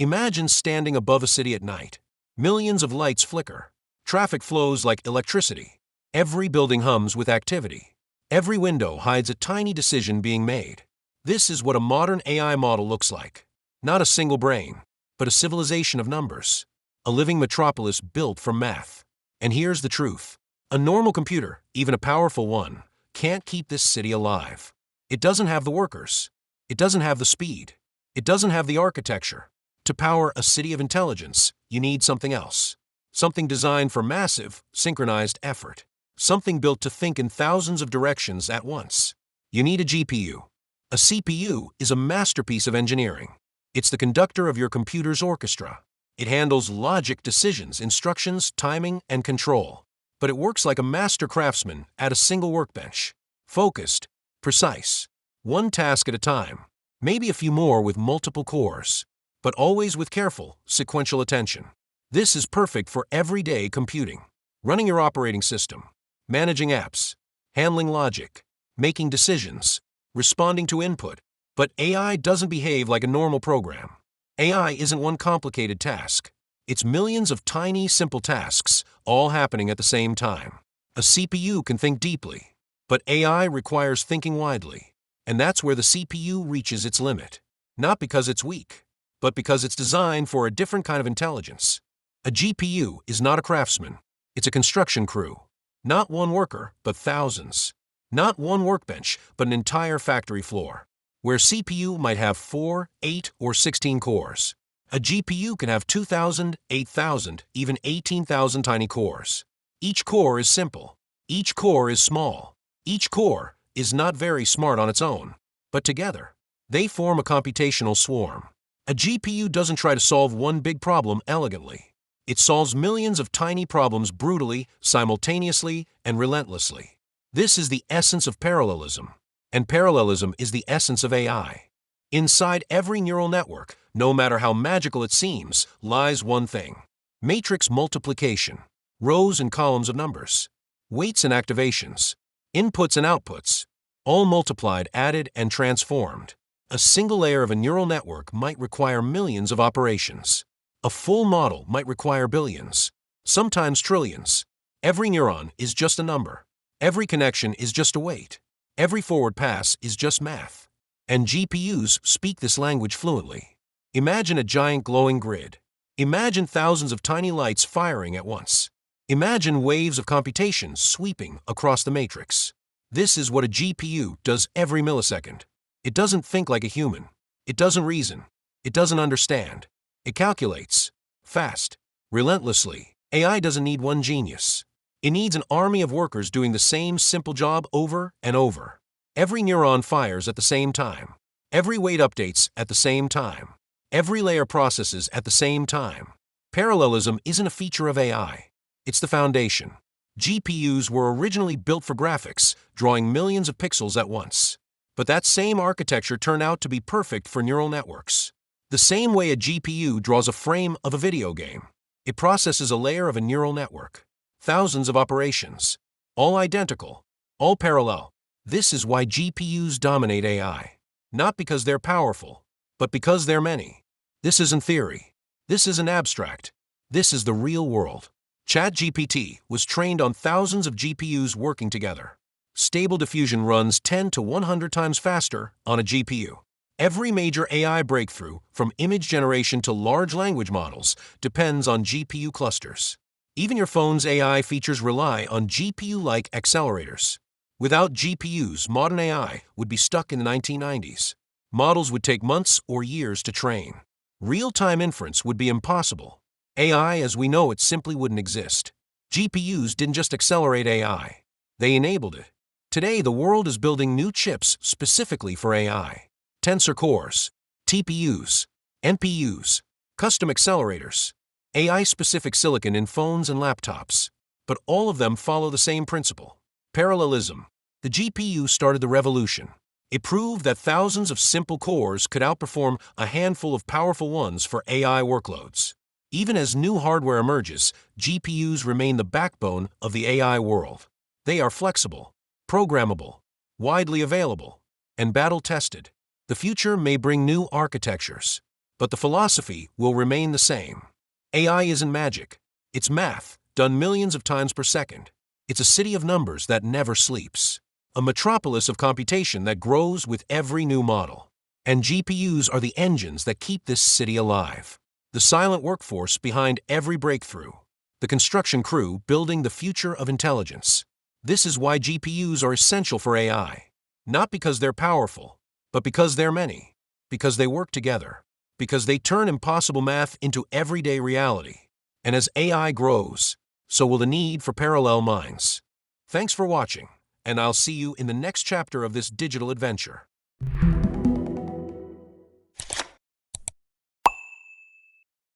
Imagine standing above a city at night. Millions of lights flicker. Traffic flows like electricity. Every building hums with activity. Every window hides a tiny decision being made. This is what a modern AI model looks like. Not a single brain, but a civilization of numbers. A living metropolis built from math. And here's the truth. A normal computer, even a powerful one, can't keep this city alive. It doesn't have the workers. It doesn't have the speed. It doesn't have the architecture. To power a city of intelligence, you need something else. Something designed for massive, synchronized effort. Something built to think in thousands of directions at once. You need a GPU. A CPU is a masterpiece of engineering. It's the conductor of your computer's orchestra. It handles logic, decisions, instructions, timing, and control. But it works like a master craftsman at a single workbench. Focused, precise, one task at a time, maybe a few more with multiple cores, but always with careful, sequential attention. This is perfect for everyday computing. Running your operating system, managing apps, handling logic, making decisions, responding to input. But AI doesn't behave like a normal program. AI isn't one complicated task. It's millions of tiny, simple tasks, all happening at the same time. A CPU can think deeply, but AI requires thinking widely. And that's where the CPU reaches its limit. Not because it's weak, but because it's designed for a different kind of intelligence. A GPU is not a craftsman. It's a construction crew. Not one worker, but thousands. Not one workbench, but an entire factory floor. Where CPU might have 4, 8, or 16 cores, a GPU can have 2,000, 8,000, even 18,000 tiny cores. Each core is simple. Each core is small. Each core is not very smart on its own, but together, they form a computational swarm. A GPU doesn't try to solve one big problem elegantly. It solves millions of tiny problems brutally, simultaneously, and relentlessly. This is the essence of parallelism. And parallelism is the essence of AI. Inside every neural network, no matter how magical it seems, lies one thing. Matrix multiplication. Rows and columns of numbers. Weights and activations. Inputs and outputs. All multiplied, added, and transformed. A single layer of a neural network might require millions of operations. A full model might require billions. Sometimes trillions. Every neuron is just a number. Every connection is just a weight. Every forward pass is just math. And GPUs speak this language fluently. Imagine a giant glowing grid. Imagine thousands of tiny lights firing at once. Imagine waves of computation sweeping across the matrix. This is what a GPU does every millisecond. It doesn't think like a human. It doesn't reason. It doesn't understand. It calculates. Fast. Relentlessly. AI doesn't need one genius. It needs an army of workers doing the same simple job over and over. Every neuron fires at the same time. Every weight updates at the same time. Every layer processes at the same time. Parallelism isn't a feature of AI. It's the foundation. GPUs were originally built for graphics, drawing millions of pixels at once. But that same architecture turned out to be perfect for neural networks. The same way a GPU draws a frame of a video game, it processes a layer of a neural network. Thousands of operations, all identical, all parallel. This is why GPUs dominate AI. Not because they're powerful, but because they're many. This isn't theory. This isn't abstract. This is the real world. ChatGPT was trained on thousands of GPUs working together. Stable Diffusion runs 10 to 100 times faster on a GPU. Every major AI breakthrough, from image generation to large language models, depends on GPU clusters. Even your phone's AI features rely on GPU-like accelerators. Without GPUs, modern AI would be stuck in the 1990s. Models would take months or years to train. Real-time inference would be impossible. AI as we know it simply wouldn't exist. GPUs didn't just accelerate AI. They enabled it. Today, the world is building new chips specifically for AI. Tensor cores, TPUs, NPUs, custom accelerators, AI-specific silicon in phones and laptops. But all of them follow the same principle. Parallelism. The GPU started the revolution. It proved that thousands of simple cores could outperform a handful of powerful ones for AI workloads. Even as new hardware emerges, GPUs remain the backbone of the AI world. They are flexible, programmable, widely available, and battle-tested. The future may bring new architectures, But the philosophy will remain the same. AI isn't magic. It's math, done millions of times per second. It's a city of numbers that never sleeps. A metropolis of computation that grows with every new model. And GPUs are the engines that keep this city alive. The silent workforce behind every breakthrough. The construction crew building the future of intelligence. This is why GPUs are essential for AI. Not because they're powerful, but because they're many. Because they work together. Because they turn impossible math into everyday reality. And as AI grows, so will the need for parallel minds. Thanks for watching, and I'll see you in the next chapter of this digital adventure.